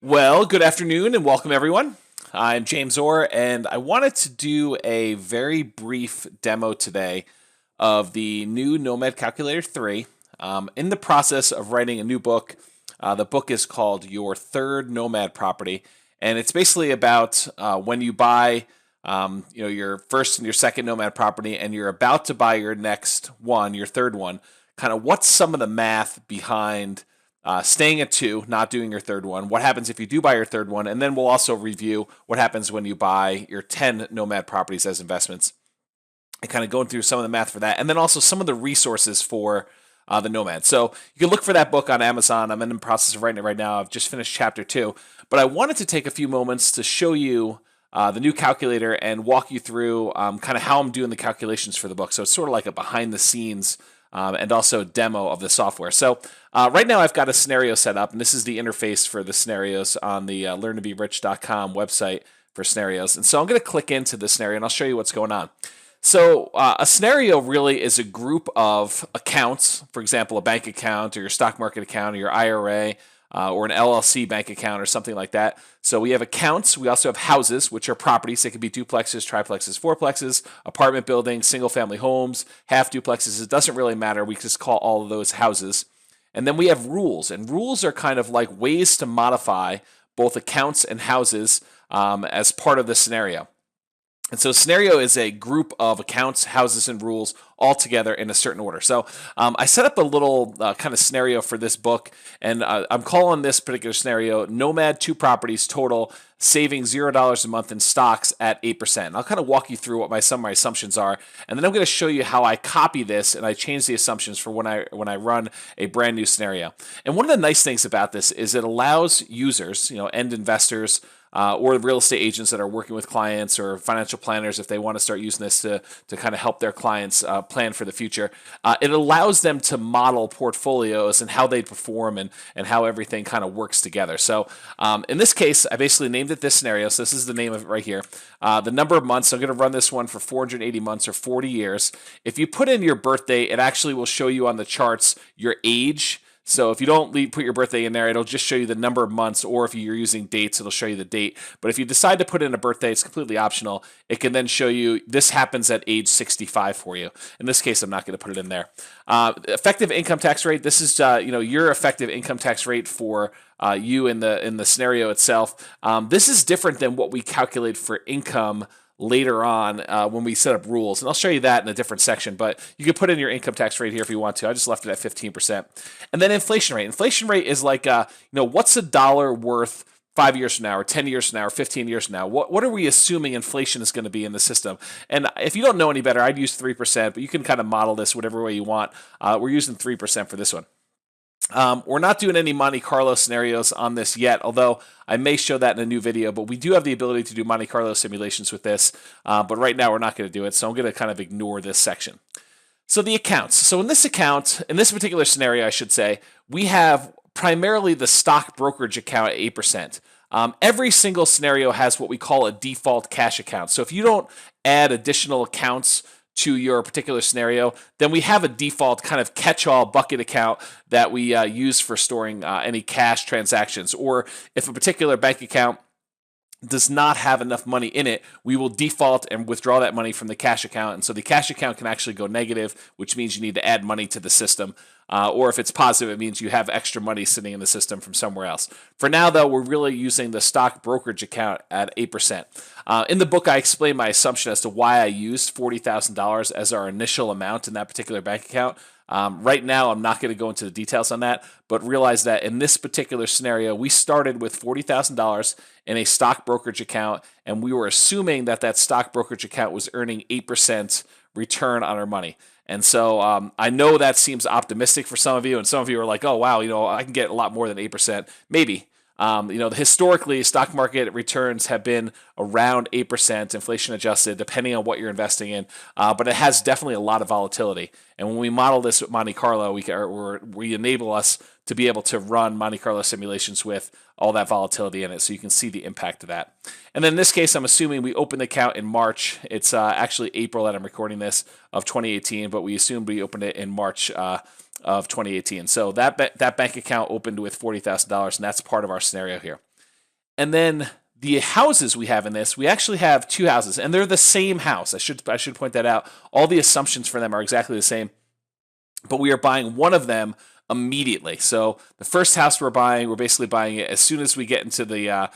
Well, good afternoon and welcome everyone. I'm James Orr, and I wanted to do a very brief demo today of the new Nomad Calculator 3. In the process of writing a new book. The book is called Your Third Nomad Property, and it's basically about when you buy your first and your second Nomad property, and you're about to buy your next one, your third one, kind of what's some of the math behind staying at two, not doing your third one. What happens if you do buy your third one? And then we'll also review what happens when you buy your 10 Nomad properties as investments and kind of going through some of the math for that. And then also some of the resources for the Nomad. So you can look for that book on Amazon. I'm in the process of writing it right now. I've just finished chapter 2. But I wanted to take a few moments to show you the new calculator and walk you through kind of how I'm doing the calculations for the book. So it's sort of like a behind the scenes and also demo of the software. So right now I've got a scenario set up, and this is the interface for the scenarios on the learntoberiich.com website for scenarios. And so I'm going to click into the scenario, and I'll show you what's going on. So a scenario really is a group of accounts, for example, a bank account or your stock market account or your IRA, or an LLC bank account or something like that. So we have accounts. We also have houses, which are properties. They could be duplexes, triplexes, fourplexes, apartment buildings, single family homes, half duplexes. It doesn't really matter. We just call all of those houses. And then we have rules. And rules are kind of like ways to modify both accounts and houses as part of the scenario. And so scenario is a group of accounts, houses, and rules all together in a certain order. So I set up a little kind of scenario for this book, and I'm calling this particular scenario Nomad 2 Properties Total, saving $0 a month in stocks at 8%. I'll kind of walk you through what some of my assumptions are, and then I'm going to show you how I copy this and I change the assumptions for when I run a brand new scenario. And one of the nice things about this is it allows users, end investors, or real estate agents that are working with clients or financial planners, if they want to start using this to kind of help their clients plan for the future. It allows them to model portfolios and how they perform and how everything kind of works together. So in this case, I basically named it this scenario. So this is the name of it right here. The number of months, I'm going to run this one for 480 months or 40 years. If you put in your birthday, it actually will show you on the charts your age. So if you don't put your birthday in there, it'll just show you the number of months, or if you're using dates, it'll show you the date. But if you decide to put in a birthday, it's completely optional. It can then show you this happens at age 65 for you. In this case, I'm not going to put it in there. Effective income tax rate. This is your effective income tax rate for you in the scenario itself. This is different than what we calculate for income later on when we set up rules. And I'll show you that in a different section, but you can put in your income tax rate here if you want to. I just left it at 15%. And then inflation rate. Inflation rate is like, what's a dollar worth 5 years from now, or 10 years from now, or 15 years from now? What are we assuming inflation is going to be in the system? And if you don't know any better, I'd use 3%, but you can kind of model this whatever way you want. We're using 3% for this one. We're not doing any Monte Carlo scenarios on this yet, although I may show that in a new video, but we do have the ability to do Monte Carlo simulations with this, but right now we're not going to do it, so I'm going to kind of ignore this section. So the accounts. So in this particular scenario, I should say, we have primarily the stock brokerage account at 8%. Every single scenario has what we call a default cash account. So if you don't add additional accounts to your particular scenario, then we have a default kind of catch-all bucket account that we use for storing any cash transactions. Or if a particular bank account does not have enough money in it, we will default and withdraw that money from the cash account. And so the cash account can actually go negative, which means you need to add money to the system. Or if it's positive, it means you have extra money sitting in the system from somewhere else. For now, though, we're really using the stock brokerage account at 8%. In the book, I explain my assumption as to why I used $40,000 as our initial amount in that particular bank account. Right now, I'm not going to go into the details on that, but realize that in this particular scenario, we started with $40,000 in a stock brokerage account, and we were assuming that that stock brokerage account was earning 8% return on our money. And so I know that seems optimistic for some of you, and some of you are like, oh, wow, I can get a lot more than 8%. Maybe. Historically, stock market returns have been around 8%, inflation adjusted, depending on what you're investing in. But it has definitely a lot of volatility. And when we model this with Monte Carlo, we enable us to be able to run Monte Carlo simulations with all that volatility in it, so you can see the impact of that. And then in this case, I'm assuming we opened the account in March. It's actually April that I'm recording this of 2018, but we assumed we opened it in March of 2018. So that bank account opened with $40,000, and that's part of our scenario here. And then the houses we have in this, we actually have two houses, and they're the same house. I should point that out. All the assumptions for them are exactly the same, but we are buying one of them immediately. So the first house we're buying, we're basically buying it as soon as we get into the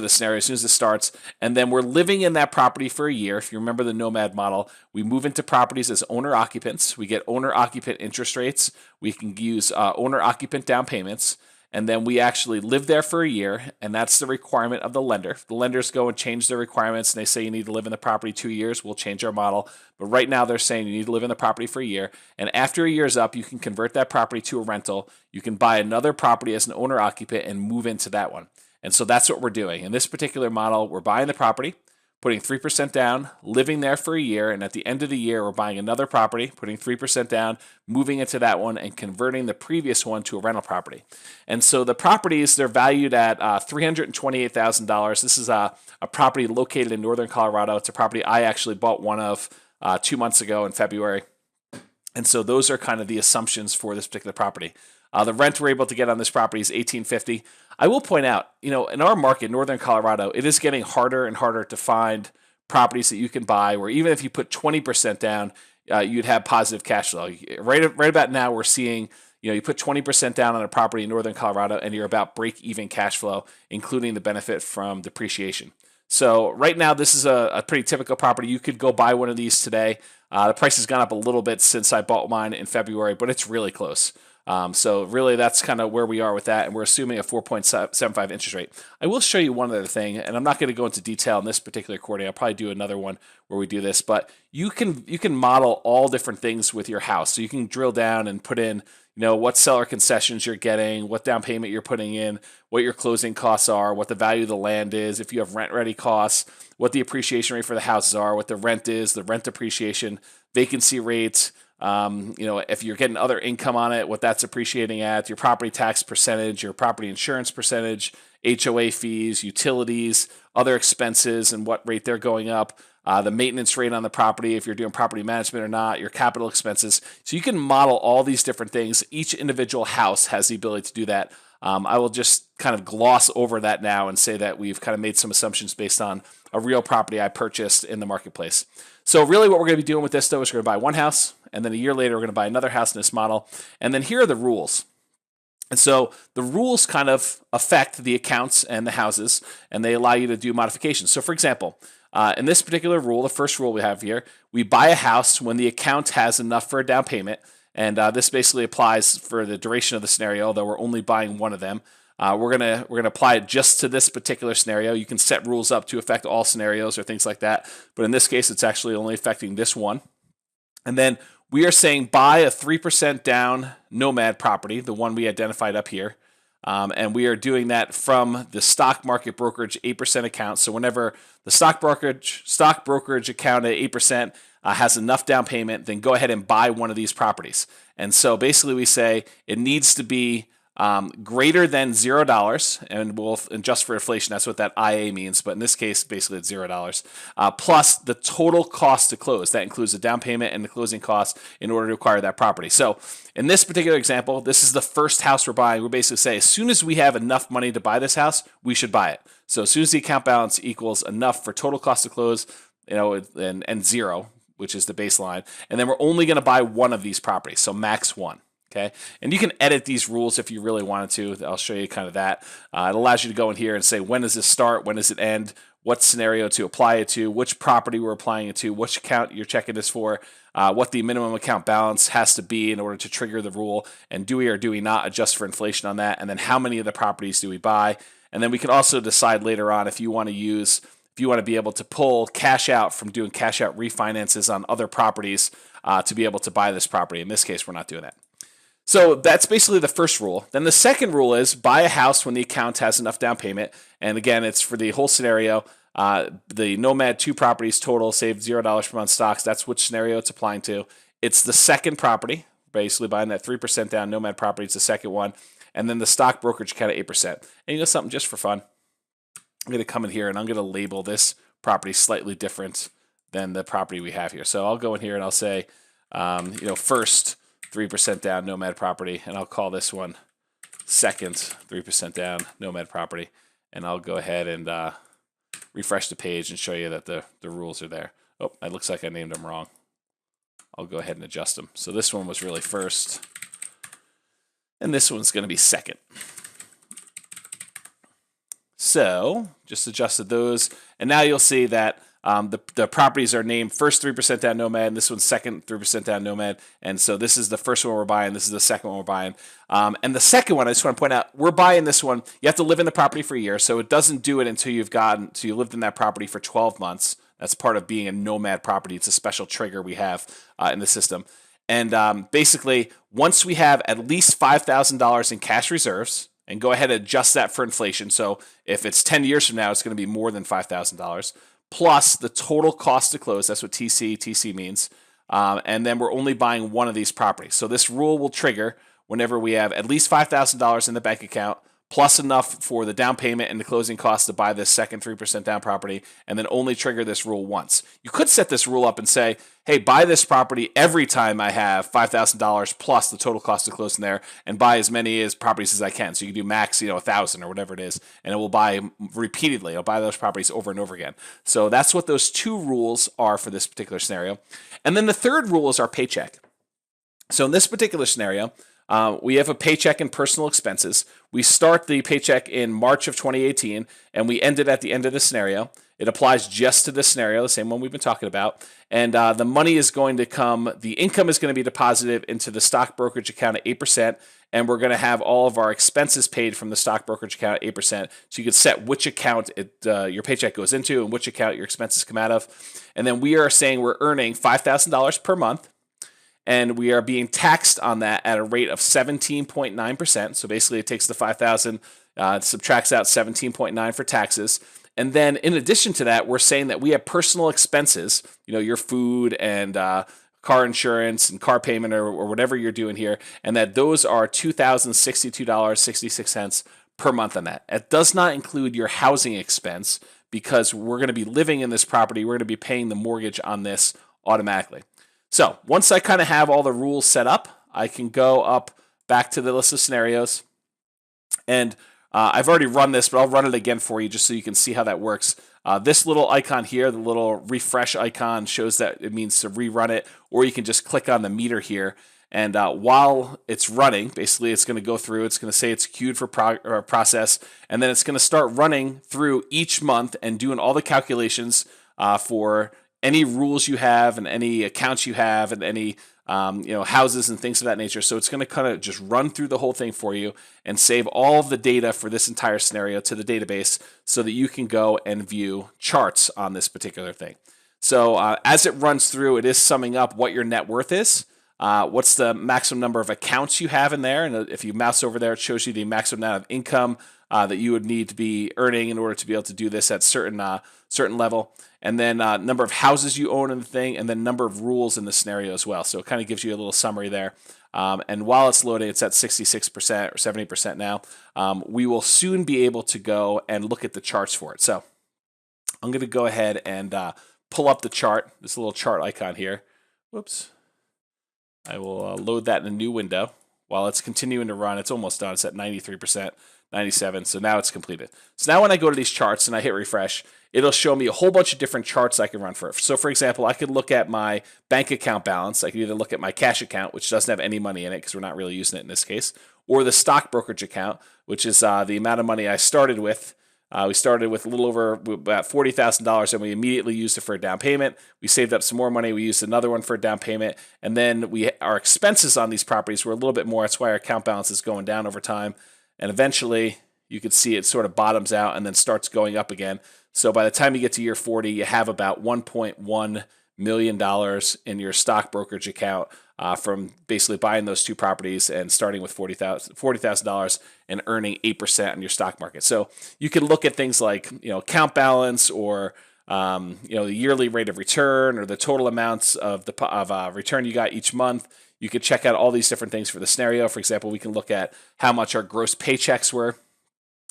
scenario, as soon as it starts, and then we're living in that property for a year. If you remember the Nomad model, we move into properties as owner occupants. We get owner occupant interest rates. We can use owner occupant down payments. And then we actually live there for a year, and that's the requirement of the lender. If the lenders go and change their requirements and they say you need to live in the property 2 years, we'll change our model. But right now they're saying you need to live in the property for a year. And after a year's up, you can convert that property to a rental. You can buy another property as an owner occupant and move into that one. And so that's what we're doing. In this particular model, we're buying the property, putting 3% down, living there for a year, and at the end of the year, we're buying another property, putting 3% down, moving into that one, and converting the previous one to a rental property. And so the properties, they're valued at $328,000. This is a property located in northern Colorado. It's a property I actually bought one of 2 months ago in February. And so those are kind of the assumptions for this particular property. The rent we're able to get on this property is $1,850. I will point out, in our market, northern Colorado, it is getting harder and harder to find properties that you can buy where even if you put 20% down, you'd have positive cash flow. Right about now, we're seeing, you put 20% down on a property in northern Colorado and you're about break-even cash flow, including the benefit from depreciation. So right now, this is a pretty typical property. You could go buy one of these today. The price has gone up a little bit since I bought mine in February, but it's really close. So really, that's kind of where we are with that, and we're assuming a 4.75 interest rate. I will show you one other thing, and I'm not going to go into detail in this particular recording. I'll probably do another one where we do this, but you can model all different things with your house. So you can drill down and put in, what seller concessions you're getting, what down payment you're putting in, what your closing costs are, what the value of the land is, if you have rent-ready costs, what the appreciation rate for the houses are, what the rent is, the rent appreciation, vacancy rates. If you're getting other income on it, what that's appreciating at, your property tax percentage, your property insurance percentage, HOA fees, utilities, other expenses, and what rate they're going up, the maintenance rate on the property, if you're doing property management or not, your capital expenses. So you can model all these different things. Each individual house has the ability to do that. I will just kind of gloss over that now and say that we've kind of made some assumptions based on a real property I purchased in the marketplace. So really what we're going to be doing with this, though, is we're going to buy one house, and then a year later we're going to buy another house in this model. And then here are the rules. And so the rules kind of affect the accounts and the houses, and they allow you to do modifications. So for example, in this particular rule, the first rule we have here, we buy a house when the account has enough for a down payment. And this basically applies for the duration of the scenario, although we're only buying one of them. We're gonna apply it just to this particular scenario. You can set rules up to affect all scenarios or things like that, but in this case, it's actually only affecting this one. And then we are saying buy a 3% down Nomad property, the one we identified up here. And we are doing that from the stock market brokerage 8% account. So whenever the stock brokerage account at 8% has enough down payment, then go ahead and buy one of these properties. And so basically we say it needs to be greater than $0, and we'll adjust for inflation. That's what that IA means, but in this case, basically it's $0, plus the total cost to close. That includes the down payment and the closing costs in order to acquire that property. So in this particular example, this is the first house we're buying. We basically say as soon as we have enough money to buy this house, we should buy it. So as soon as the account balance equals enough for total cost to close, and zero, which is the baseline, and then we're only going to buy one of these properties, so max one. Okay, and you can edit these rules if you really wanted to. I'll show you kind of that. It allows you to go in here and say, when does this start? When does it end? What scenario to apply it to? Which property we're applying it to? Which account you're checking this for? What the minimum account balance has to be in order to trigger the rule? And do we or do we not adjust for inflation on that? And then how many of the properties do we buy? And then we can also decide later on if you want to be able to pull cash out from doing cash out refinances on other properties to be able to buy this property. In this case, we're not doing that. So that's basically the first rule. Then the second rule is buy a house when the account has enough down payment. And again, it's for the whole scenario. The Nomad 2 properties total saved $0 per month stocks. That's which scenario it's applying to. It's the second property, basically buying that 3% down Nomad property. It's the second one. And then the stock brokerage account at 8%. And something just for fun. I'm going to come in here and I'm going to label this property slightly different than the property we have here. So I'll go in here and I'll say, first 3% down Nomad property, and I'll call this one second 3% down Nomad property. And I'll go ahead and refresh the page and show you that the rules are there. Oh, it looks like I named them wrong. I'll go ahead and adjust them. So this one was really first, and this one's going to be second. So just adjusted those, and now you'll see that the properties are named first 3% down Nomad, and this one's second 3% down Nomad. And so this is the first one we're buying, this is the second one we're buying. And the second one, I just want to point out, we're buying this one. You have to live in the property for a year, so it doesn't do it until you lived in that property for 12 months. That's part of being a Nomad property. It's a special trigger we have in the system. And basically, once we have at least $5,000 in cash reserves, and go ahead and adjust that for inflation. So if it's 10 years from now, it's going to be more than $5,000 plus the total cost to close. That's what TC means. And then we're only buying one of these properties. So this rule will trigger whenever we have at least $5,000 in the bank account, plus enough for the down payment and the closing costs to buy this second 3% down property, and then only trigger this rule once. You could set this rule up and say, hey, buy this property every time I have $5,000 plus the total cost to close in there, and buy as many properties as I can. So you can do max, 1,000 or whatever it is, and it will buy repeatedly. It'll buy those properties over and over again. So that's what those two rules are for this particular scenario. And then the third rule is our paycheck. So in this particular scenario, we have a paycheck and personal expenses. We start the paycheck in March of 2018, and we end it at the end of the scenario. It applies just to this scenario, the same one we've been talking about. And the money is going to come, the income is going to be deposited into the stock brokerage account at 8%, and we're going to have all of our expenses paid from the stock brokerage account at 8%. So you can set which account your paycheck goes into and which account your expenses come out of. And then we are saying we're earning $5,000 per month, and we are being taxed on that at a rate of 17.9%. So basically it takes the 5,000, subtracts out 17.9 for taxes. And then in addition to that, we're saying that we have personal expenses, your food and car insurance and car payment or whatever you're doing here, and that those are $2,062.66 per month on that. It does not include your housing expense because we're going to be living in this property. We're going to be paying the mortgage on this automatically. So once I kind of have all the rules set up, I can go up back to the list of scenarios. And I've already run this, but I'll run it again for you just so you can see how that works. This little icon here, the little refresh icon, shows that it means to rerun it, or you can just click on the meter here. And while it's running, basically it's going to go through, it's going to say it's queued for process, and then it's going to start running through each month and doing all the calculations for any rules you have and any accounts you have and any houses and things of that nature. So it's going to kind of just run through the whole thing for you and save all of the data for this entire scenario to the database so that you can go and view charts on this particular thing. So as it runs through, it is summing up what your net worth is. What's the maximum number of accounts you have in there? And if you mouse over there, it shows you the maximum amount of income that you would need to be earning in order to be able to do this at certain level. And then number of houses you own in the thing, and then number of rules in the scenario as well. So it kind of gives you a little summary there. And while it's loading, it's at 66% or 70% now. We will soon be able to go and look at the charts for it. So I'm going to go ahead and pull up the chart, this little chart icon here. Whoops. I will load that in a new window. While it's continuing to run, it's almost done. It's at 93%, 97%. So now it's completed. So now when I go to these charts and I hit refresh, it'll show me a whole bunch of different charts I can run for. So for example, I could look at my bank account balance. I could either look at my cash account, which doesn't have any money in it because we're not really using it in this case, or the stock brokerage account, which is the amount of money I started with. We started with a little over about $40,000, and we immediately used it for a down payment. We saved up some more money. We used another one for a down payment, and then our expenses on these properties were a little bit more. That's why our account balance is going down over time, and eventually you could see it sort of bottoms out and then starts going up again. So by the time you get to year 40, you have about $1.1 million in your stock brokerage account from basically buying those two properties and starting with $40,000 and earning 8% on your stock market. So you can look at things like account balance or the yearly rate of return or the total amounts of return you got each month. You could check out all these different things for the scenario. For example, we can look at how much our gross paychecks were.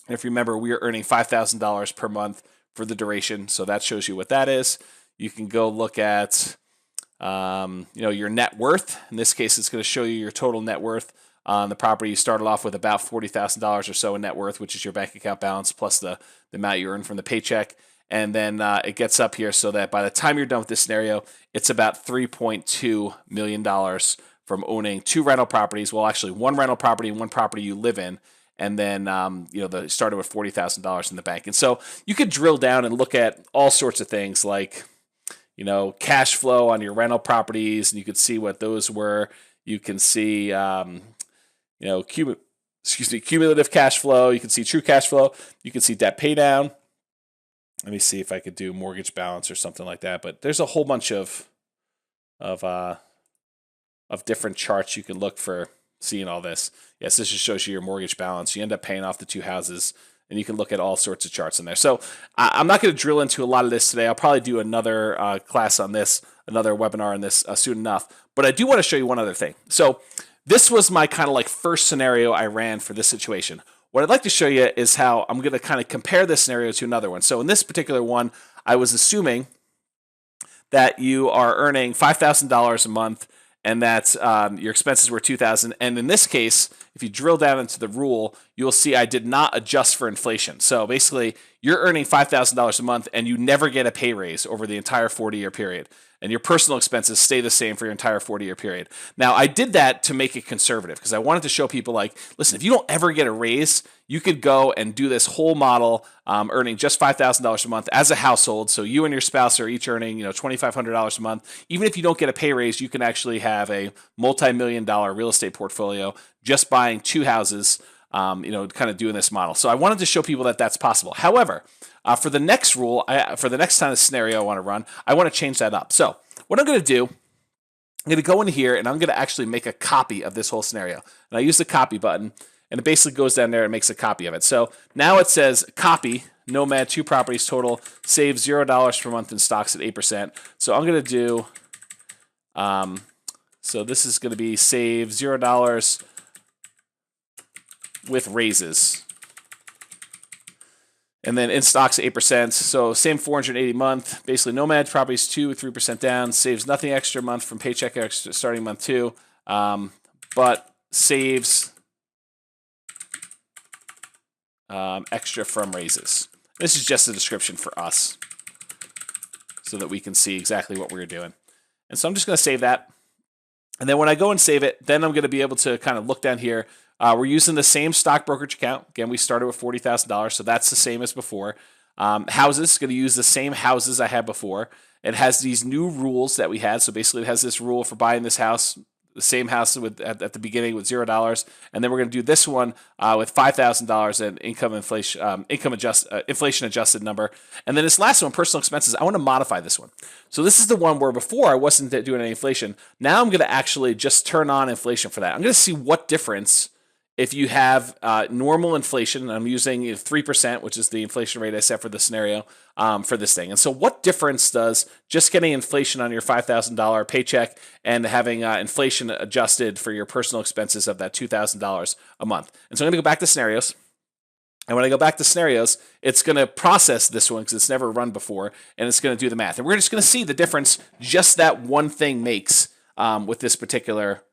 And if you remember, we are earning $5,000 per month for the duration, so that shows you what that is. You can go look at your net worth. In this case, it's going to show you your total net worth on the property. You started off with about $40,000 or so in net worth, which is your bank account balance plus the amount you earn from the paycheck. And then it gets up here so that by the time you're done with this scenario, it's about $3.2 million from owning 2 rental properties. Well, actually 1 rental property and 1 property you live in. And then, started with $40,000 in the bank. And so you could drill down and look at all sorts of things like, cash flow on your rental properties, and you could see what those were. You can see, cumulative cash flow. You can see true cash flow. You can see debt pay down. Let me see if I could do mortgage balance or something like that. But there's a whole bunch of different charts you can look for seeing all this. Yes, this just shows you your mortgage balance. You end up paying off the 2 houses, and you can look at all sorts of charts in there. So I'm not going to drill into a lot of this today. I'll probably do another class on this, another webinar on this soon enough. But I do want to show you one other thing. So this was my kind of like first scenario I ran for this situation. What I'd like to show you is how I'm going to kind of compare this scenario to another one. So in this particular one, I was assuming that you are earning $5,000 a month and that your expenses were $2,000. And in this case, if you drill down into the rule, you'll see I did not adjust for inflation. So basically, you're earning $5,000 a month and you never get a pay raise over the entire 40-year period. And your personal expenses stay the same for your entire 40-year period. Now, I did that to make it conservative because I wanted to show people like, listen, if you don't ever get a raise, you could go and do this whole model earning just $5,000 a month as a household. So you and your spouse are each earning, $2,500 a month. Even if you don't get a pay raise, you can actually have a multi-million-dollar real estate portfolio just buying 2 houses, kind of doing this model. So I wanted to show people that that's possible. However, for the next rule, for the next kind of scenario I want to run, I want to change that up. So what I'm going to do, I'm going to go in here and I'm going to actually make a copy of this whole scenario. And I use the copy button, and it basically goes down there and makes a copy of it. So now it says copy, Nomad, 2 properties total, save $0 per month in stocks at 8%. So I'm going to do, so this is going to be save $0 with raises. And then in stocks, 8%. So same 480 a month. Basically, Nomad properties 2 with 3% down. Saves nothing extra a month from paycheck extra starting month 2, but saves extra from raises. This is just a description for us so that we can see exactly what we're doing. And so I'm just going to save that. And then when I go and save it, then I'm going to be able to kind of look down here. We're using the same stock brokerage account. Again, we started with $40,000, so that's the same as before. Houses, going to use the same houses I had before. It has these new rules that we had. So basically, it has this rule for buying this house, the same house at the beginning with $0, and then we're going to do this one with $5,000 and inflation adjusted number. And then this last one, personal expenses, I want to modify this one. So this is the one where before I wasn't doing any inflation. Now I'm going to actually just turn on inflation for that. I'm going to see what difference. If you have normal inflation, I'm using 3%, which is the inflation rate I set for the scenario for this thing. And so what difference does just getting inflation on your $5,000 paycheck and having inflation adjusted for your personal expenses of that $2,000 a month? And so I'm going to go back to scenarios. And when I go back to scenarios, it's going to process this one because it's never run before, and it's going to do the math. And we're just going to see the difference just that one thing makes with this particular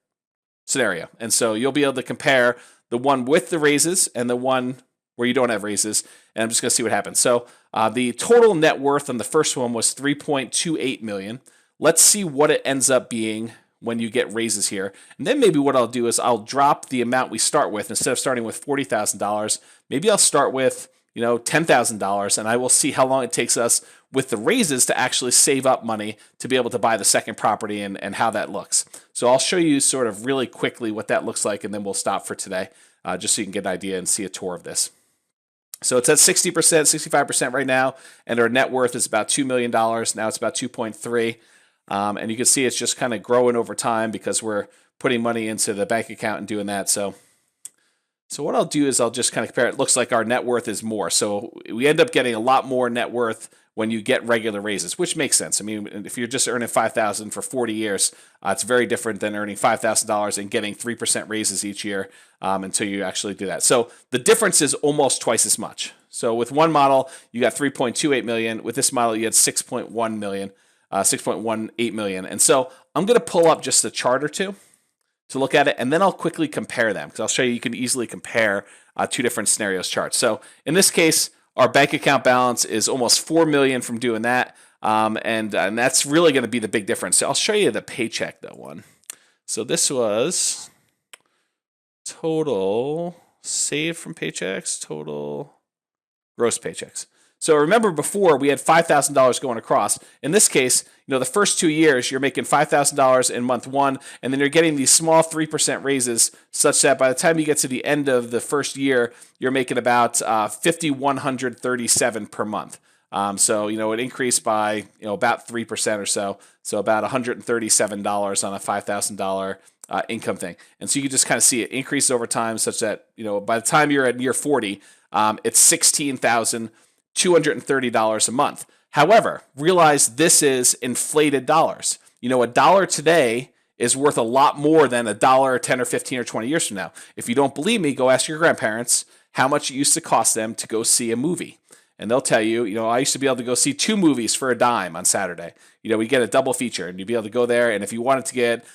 scenario. And so you'll be able to compare the one with the raises and the one where you don't have raises. And I'm just going to see what happens. So the total net worth on the first one was $3.28 million. Let's see what it ends up being when you get raises here. And then maybe what I'll do is I'll drop the amount we start with. Instead of starting with $40,000, maybe I'll start with $10,000, and I will see how long it takes us with the raises to actually save up money to be able to buy the second property and how that looks. So I'll show you sort of really quickly what that looks like, and then we'll stop for today just so you can get an idea and see a tour of this. So it's at 60%, 65% right now, and our net worth is about $2 million. Now it's about 2.3, and you can see it's just kind of growing over time because we're putting money into the bank account and doing that. So what I'll do is I'll just kind of compare. It looks like our net worth is more. So we end up getting a lot more net worth when you get regular raises, which makes sense. I mean, if you're just earning $5,000 for 40 years, it's very different than earning $5,000 and getting 3% raises each year until you actually do that. So the difference is almost twice as much. So with one model, you got 3.28 million. With this model, you had 6.1 million, 6.18 million. And so I'm going to pull up just a chart or two to look at it, and then I'll quickly compare them because I'll show you can easily compare two different scenarios charts. So in this case, our bank account balance is almost $4 million from doing that, and that's really going to be the big difference. So I'll show you the paycheck though one. So this was total saved from paychecks, total gross paychecks. So remember before we had $5,000 going across. In this case, the first 2 years you're making $5,000 in month one, and then you're getting these small 3% raises such that by the time you get to the end of the first year, you're making about $5,137 per month. So it increased by about 3% or so, so about $137 on a $5,000 income thing. And so you can just kind of see it increase over time, such that by the time you're at year 40, it's $16,230 a month. However, realize this is inflated dollars. A dollar today is worth a lot more than a dollar 10 or 15 or 20 years from now. If you don't believe me, go ask your grandparents how much it used to cost them to go see a movie. And they'll tell you, I used to be able to go see 2 movies for a dime on Saturday. We get a double feature, and you'd be able to go there. And if you wanted to get,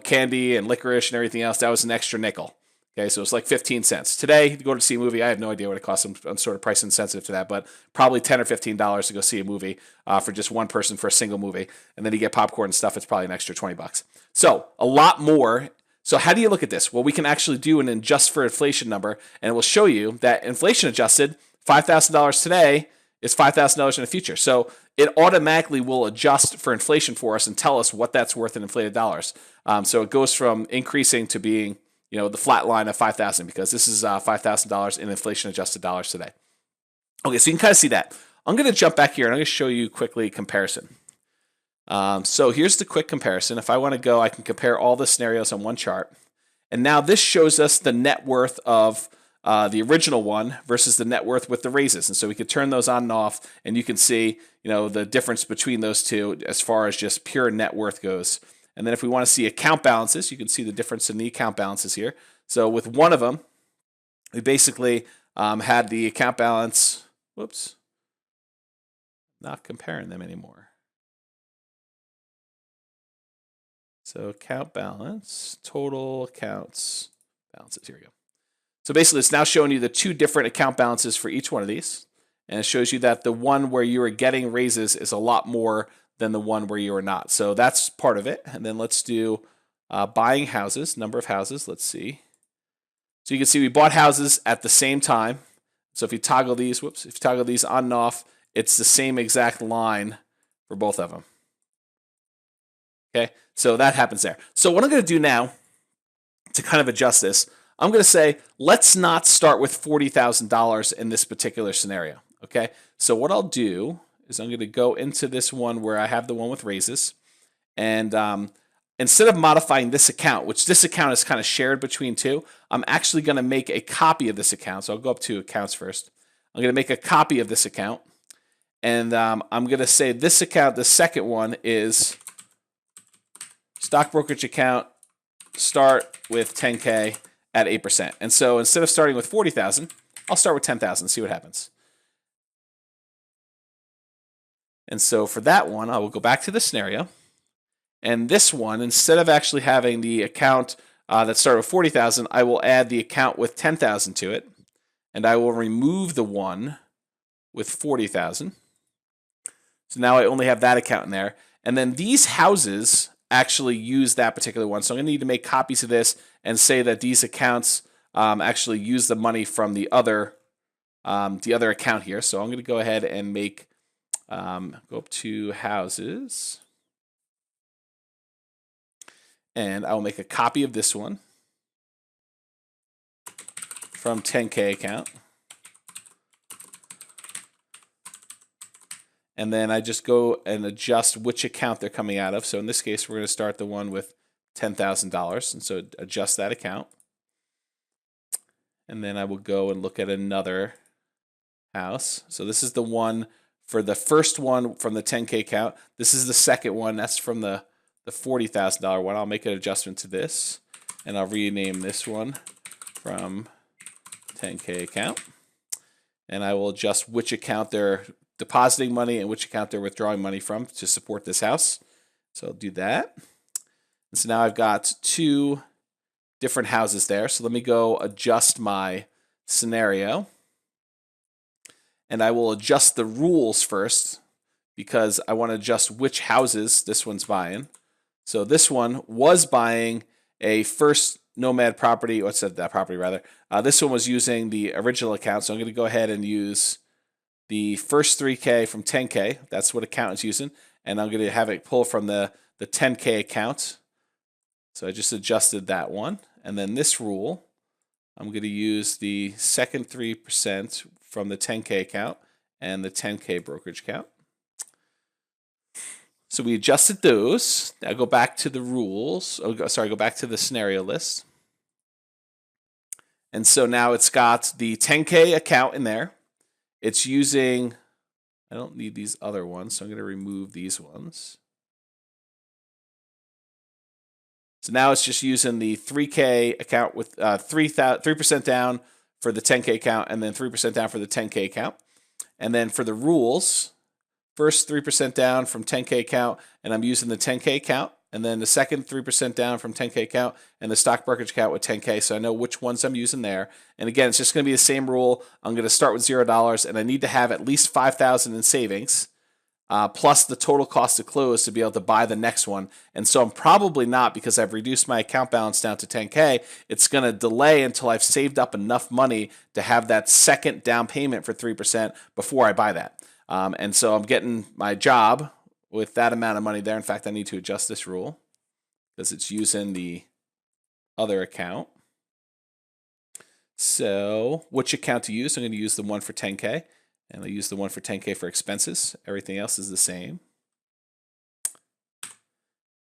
candy and licorice and everything else, that was an extra nickel. Okay, so it's like 15 cents. Today, to go to see a movie, I have no idea what it costs. I'm sort of price insensitive to that, but probably $10 or $15 to go see a movie for just one person for a single movie. And then you get popcorn and stuff, it's probably an extra $20. So a lot more. So how do you look at this? Well, we can actually do an adjust for inflation number, and it will show you that inflation adjusted, $5,000 today is $5,000 in the future. So it automatically will adjust for inflation for us and tell us what that's worth in inflated dollars. So it goes from increasing to being the flat line of 5,000 because this is $5,000 in inflation adjusted dollars today. Okay, so you can kind of see that. I'm going to jump back here and I'm going to show you quickly comparison. So here's the quick comparison. If I want to go, I can compare all the scenarios on one chart. And now this shows us the net worth of the original one versus the net worth with the raises. And so we could turn those on and off, and you can see the difference between those two as far as just pure net worth goes. And then if we want to see account balances, you can see the difference in the account balances here. So with one of them, we basically had the account balance, whoops, not comparing them anymore. So account balance, total accounts balances, here we go. So basically it's now showing you the 2 different account balances for each one of these. And it shows you that the one where you are getting raises is a lot more than the one where you are not. So that's part of it. And then let's do buying houses, number of houses. Let's see. So you can see we bought houses at the same time. So if you toggle these, if you toggle these on and off, it's the same exact line for both of them. Okay, so that happens there. So what I'm going to do now to kind of adjust this, I'm going to say, let's not start with $40,000 in this particular scenario. Okay, so what I'll do is I'm going to go into this one where I have the one with raises. And instead of modifying this account, which this account is kind of shared between 2, I'm actually going to make a copy of this account. So I'll go up to accounts first. I'm going to make a copy of this account. And I'm going to say this account, the second one, is stock brokerage account, start with 10K at 8%. And so instead of starting with 40,000, I'll start with 10,000 and see what happens. And so for that one, I will go back to the scenario. And this one, instead of actually having the account that started with 40,000, I will add the account with 10,000 to it. And I will remove the one with 40,000. So now I only have that account in there. And then these houses actually use that particular one. So I'm going to need to make copies of this and say that these accounts actually use the money from the other account here. So I'm going to go ahead and make go up to houses, and I will make a copy of this one from 10K account. And then I just go and adjust which account they're coming out of. So in this case, we're going to start the one with $10,000. And so adjust that account. And then I will go and look at another house. So this is the one for the first one from the 10K account. This is the second one. That's from the $40,000 one. I'll make an adjustment to this. And I'll rename this one from 10K account. And I will adjust which account they're depositing money and which account they're withdrawing money from to support this house. So I'll do that. And so now I've got 2 different houses there. So let me go adjust my scenario. And I will adjust the rules first because I want to adjust which houses this one's buying. So this one was buying a first Nomad property, what's that property rather? This one was using the original account, so I'm going to go ahead and use the first 3K from 10K. That's what account is using, and I'm going to have it pull from the 10K account. So I just adjusted that one, and then this rule, I'm going to use the second 3% from the 10K account and the 10K brokerage account. So we adjusted those. Now go back to the rules. Oh, sorry, go back to the scenario list. And so now it's got the 10K account in there. It's using, I don't need these other ones, so I'm going to remove these ones. So now it's just using the 3K account with 3% down for the 10K account and then 3% down for the 10K account. And then for the rules, first 3% down from 10K account, and I'm using the 10K account, and then the second 3% down from 10K account and the stock brokerage account with 10K, so I know which ones I'm using there. And again, it's just going to be the same rule. I'm going to start with $0, and I need to have at least $5,000 in savings, plus the total cost to close to be able to buy the next one. And so I'm probably not, because I've reduced my account balance down to 10K, it's going to delay until I've saved up enough money to have that second down payment for 3% before I buy that. And so I'm getting my job with that amount of money there. In fact, I need to adjust this rule because it's using the other account. So which account to use? I'm going to use the one for 10K, and I'll use the one for 10K for expenses. Everything else is the same.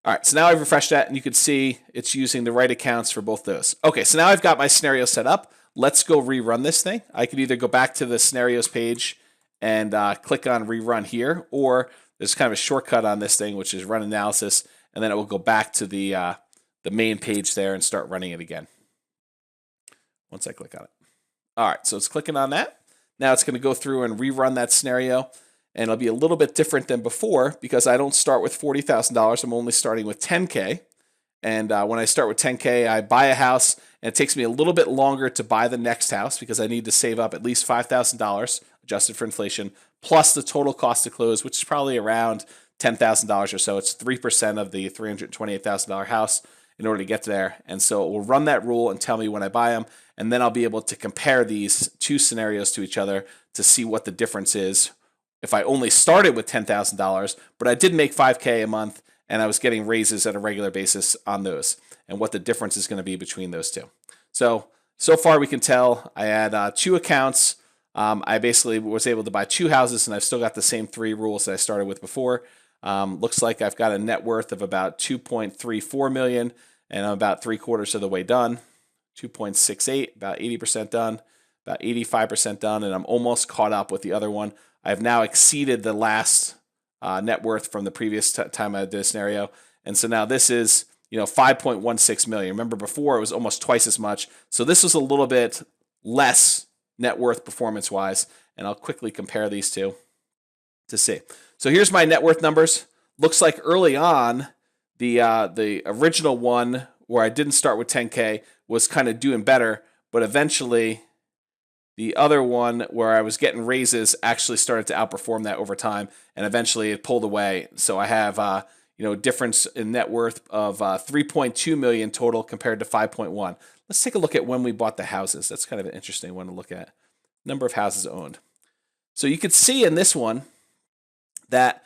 All right, so now I've refreshed that, and you can see it's using the right accounts for both those. Okay, so now I've got my scenario set up. Let's go rerun this thing. I could either go back to the scenarios page and click on rerun here, or there's kind of a shortcut on this thing, which is run analysis, and then it will go back to the main page there and start running it again once I click on it. All right, so it's clicking on that. Now it's going to go through and rerun that scenario, and it'll be a little bit different than before because I don't start with $40,000. I'm only starting with 10K. And when I start with 10K, I buy a house, and it takes me a little bit longer to buy the next house because I need to save up at least $5,000 adjusted for inflation, plus the total cost to close, which is probably around $10,000 or so. It's 3% of the $328,000 house in order to get there. And so it will run that rule and tell me when I buy them, and then I'll be able to compare these two scenarios to each other to see what the difference is if I only started with $10,000, but I did make $5K a month, and I was getting raises at a regular basis on those, and what the difference is going to be between those two. So far we can tell I had two accounts. I basically was able to buy two houses, and I've still got the same three rules that I started with before. Looks like I've got a net worth of about $2.34 million, and I'm about 3/4 of the way done. 2.68, about 80% done, about 85% done, and I'm almost caught up with the other one. I've now exceeded the last net worth from the previous time I did a scenario, and so now this is 5.16 million. Remember before it was almost twice as much, so this was a little bit less net worth performance-wise, and I'll quickly compare these two to see. So here's my net worth numbers. Looks like early on, the original one where I didn't start with 10K was kind of doing better, but eventually the other one where I was getting raises actually started to outperform that over time, and eventually it pulled away. So I have a difference in net worth of 3.2 million total compared to 5.1. Let's take a look at when we bought the houses. That's kind of an interesting one to look at. Number of houses owned. So you could see in this one that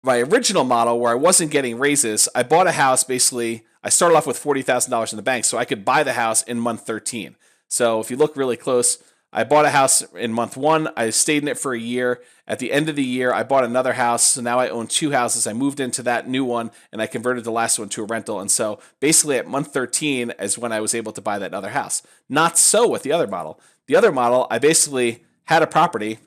my original model where I wasn't getting raises, I bought a house basically, I started off with $40,000 in the bank so I could buy the house in month 13. So if you look really close, I bought a house in month 1. I stayed in it for a year. At the end of the year, I bought another house. So now I own two houses. I moved into that new one, and I converted the last one to a rental. And so basically at month 13 is when I was able to buy that other house. Not so with the other model. The other model, I basically had a property.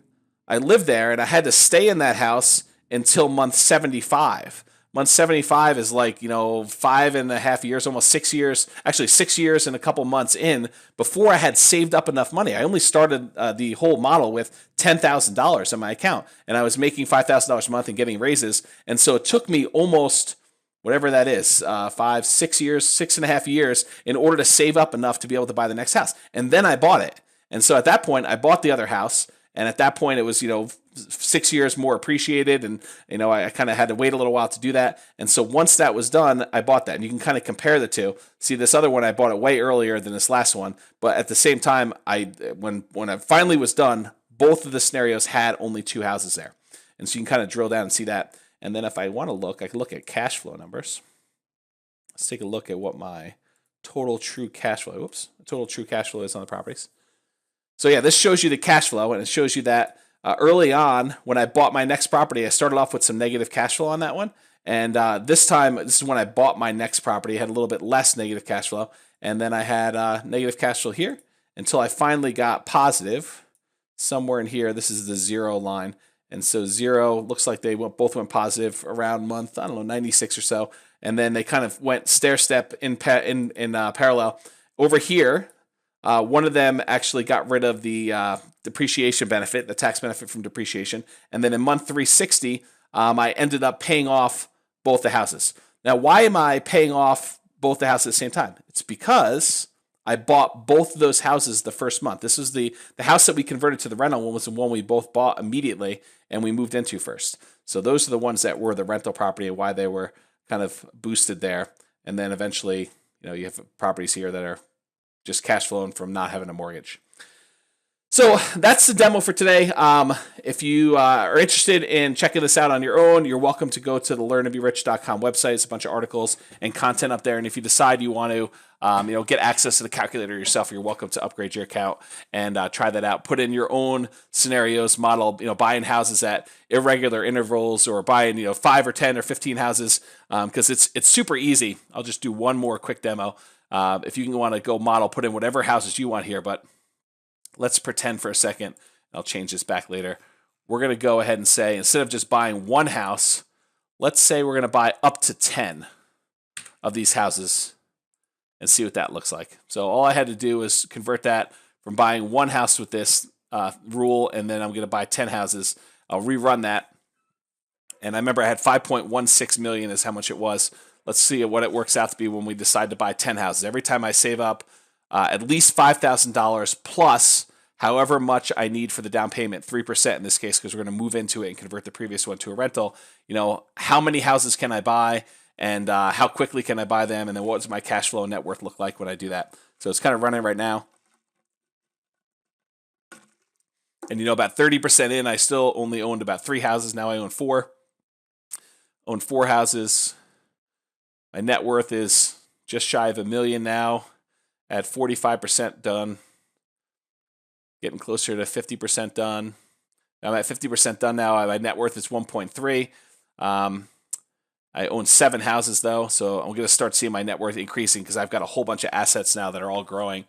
I lived there, and I had to stay in that house until month 75. Month 75 is like, 5.5 years, almost 6 years, actually 6 years and a couple months in before I had saved up enough money. I only started the whole model with $10,000 in my account, and I was making $5,000 a month and getting raises. And so it took me almost whatever that is, 5, 6 years, 6.5 years, in order to save up enough to be able to buy the next house. And then I bought it. And so at that point, I bought the other house. And at that point, it was, 6 years more appreciated. And, I kind of had to wait a little while to do that. And so once that was done, I bought that. And you can kind of compare the two. See, this other one, I bought it way earlier than this last one. But at the same time, when I finally was done, both of the scenarios had only 2 houses there. And so you can kind of drill down and see that. And then if I want to look, I can look at cash flow numbers. Let's take a look at what my total true cash flow is on the properties. So yeah, this shows you the cash flow, and it shows you that early on when I bought my next property, I started off with some negative cash flow on that one. And this is when I bought my next property. I had a little bit less negative cash flow. And then I had negative cash flow here until I finally got positive somewhere in here. This is the 0 line. And so 0 looks like they both went positive around month, 96 or so. And then they kind of went stair step in parallel. Over here, one of them actually got rid of the depreciation benefit, the tax benefit from depreciation. And then in month 360, I ended up paying off both the houses. Now, why am I paying off both the houses at the same time? It's because I bought both of those houses the first month. This was the house that we converted to the rental one was the one we both bought immediately and we moved into first. So those are the ones that were the rental property and why they were kind of boosted there. And then eventually, you have properties here that are just cash flowing from not having a mortgage. So that's the demo for today. If you are interested in checking this out on your own, you're welcome to go to the learntoberich.com website. It's a bunch of articles and content up there. And if you decide you want to get access to the calculator yourself, you're welcome to upgrade your account and try that out. Put in your own scenarios, model, buying houses at irregular intervals or buying, 5 or 10 or 15 houses because it's super easy. I'll just do one more quick demo. If you want to go model, put in whatever houses you want here, but let's pretend for a second. I'll change this back later. We're going to go ahead and say, instead of just buying one house, let's say we're going to buy up to 10 of these houses and see what that looks like. So all I had to do is convert that from buying one house with this rule, and then I'm going to buy 10 houses. I'll rerun that. And I remember I had 5.16 million is how much it was. Let's see what it works out to be when we decide to buy 10 houses. Every time I save up at least $5,000 plus however much I need for the down payment, 3% in this case, because we're going to move into it and convert the previous one to a rental. How many houses can I buy and how quickly can I buy them? And then what does my cash flow and net worth look like when I do that? So it's kind of running right now. And about 30% in, I still only owned about 3 houses. Now I own 4. Own 4 houses. My net worth is just shy of $1 million now at 45% done. Getting closer to 50% done. I'm at 50% done now. My net worth is 1.3. I own 7 houses though, so I'm going to start seeing my net worth increasing because I've got a whole bunch of assets now that are all growing,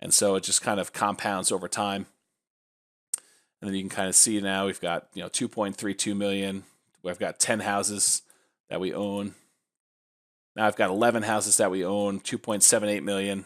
and so it just kind of compounds over time. And then you can kind of see now we've got 2.32 million. We've got 10 houses that we own. Now I've got 11 houses that we own, 2.78 million.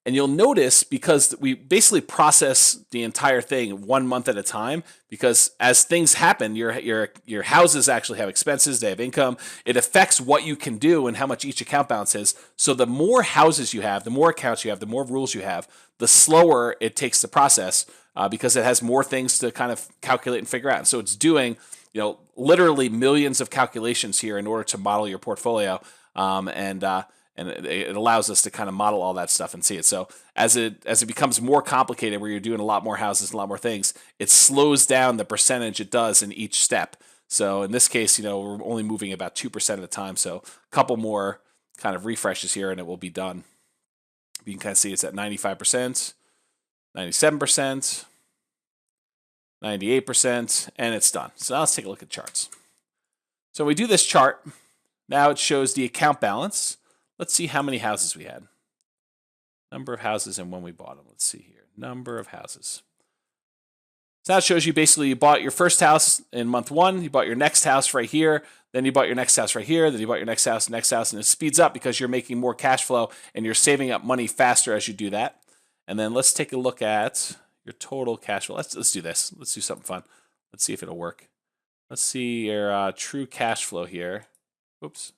And you'll notice, because we basically process the entire thing 1 month at a time, because as things happen, your houses actually have expenses, they have income. It affects what you can do and how much each account balance is. So the more houses you have, the more accounts you have, the more rules you have, the slower it takes to process because it has more things to kind of calculate and figure out. And so it's doing literally millions of calculations here in order to model your portfolio. And it allows us to kind of model all that stuff and see it. So as it becomes more complicated, where you're doing a lot more houses and a lot more things, it slows down the percentage it does in each step. So in this case, we're only moving about 2% at a time. So a couple more kind of refreshes here and it will be done. You can kind of see it's at 95%, 97%, 98%, and it's done. So now let's take a look at charts. So when we do this chart, now it shows the account balance. Let's see how many houses we had. Number of houses and when we bought them. Let's see here. Number of houses. So that shows you basically you bought your first house in month 1, you bought your next house right here, then you bought your next house right here, then you bought your next house, and it speeds up because you're making more cash flow and you're saving up money faster as you do that. And then let's take a look at your total cash flow. Let's do this. Let's do something fun. Let's see if it'll work. Let's see your true cash flow here. Oops,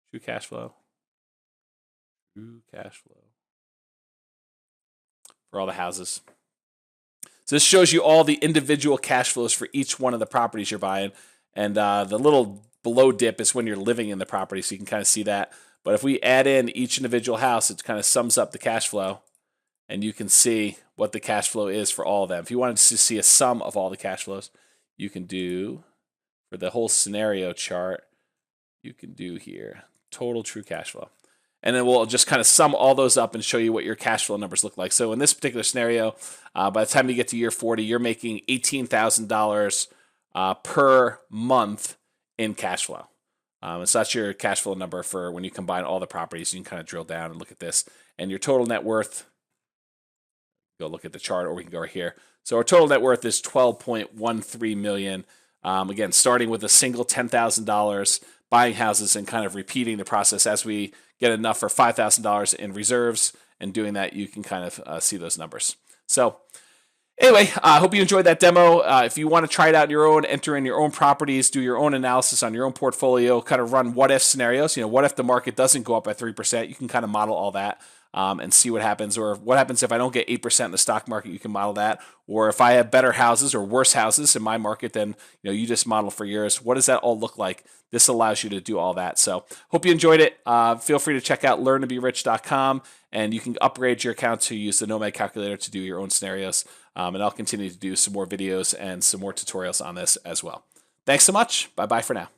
true cash flow. True cash flow for all the houses. So this shows you all the individual cash flows for each one of the properties you're buying. And the little below dip is when you're living in the property, so you can kind of see that. But if we add in each individual house, it kind of sums up the cash flow. And you can see what the cash flow is for all of them. If you wanted to see a sum of all the cash flows, you can do, for the whole scenario chart, you can do here, total true cash flow. And then we'll just kind of sum all those up and show you what your cash flow numbers look like. So in this particular scenario, by the time you get to year 40, you're making $18,000 per month in cash flow. And so that's your cash flow number for when you combine all the properties. You can kind of drill down and look at this. And your total net worth, go look at the chart, or we can go right here. So our total net worth is $12.13 million. Again, starting with a single $10,000, buying houses and kind of repeating the process as we get enough for $5,000 in reserves, and doing that, you can kind of see those numbers. So anyway, I hope you enjoyed that demo. If you want to try it out on your own, enter in your own properties, do your own analysis on your own portfolio, kind of run what if scenarios. What if the market doesn't go up by 3%? You can kind of model all that. And see what happens, or what happens if I don't get 8% in the stock market. You can model that, or if I have better houses or worse houses in my market, then you just model for yours. What does that all look like? This allows you to do all that. So hope you enjoyed it. Feel free to check out learntoberich.com, and you can upgrade your account to use the Nomad calculator to do your own scenarios. And I'll continue to do some more videos and some more tutorials on this as well. Thanks so much. Bye bye for now.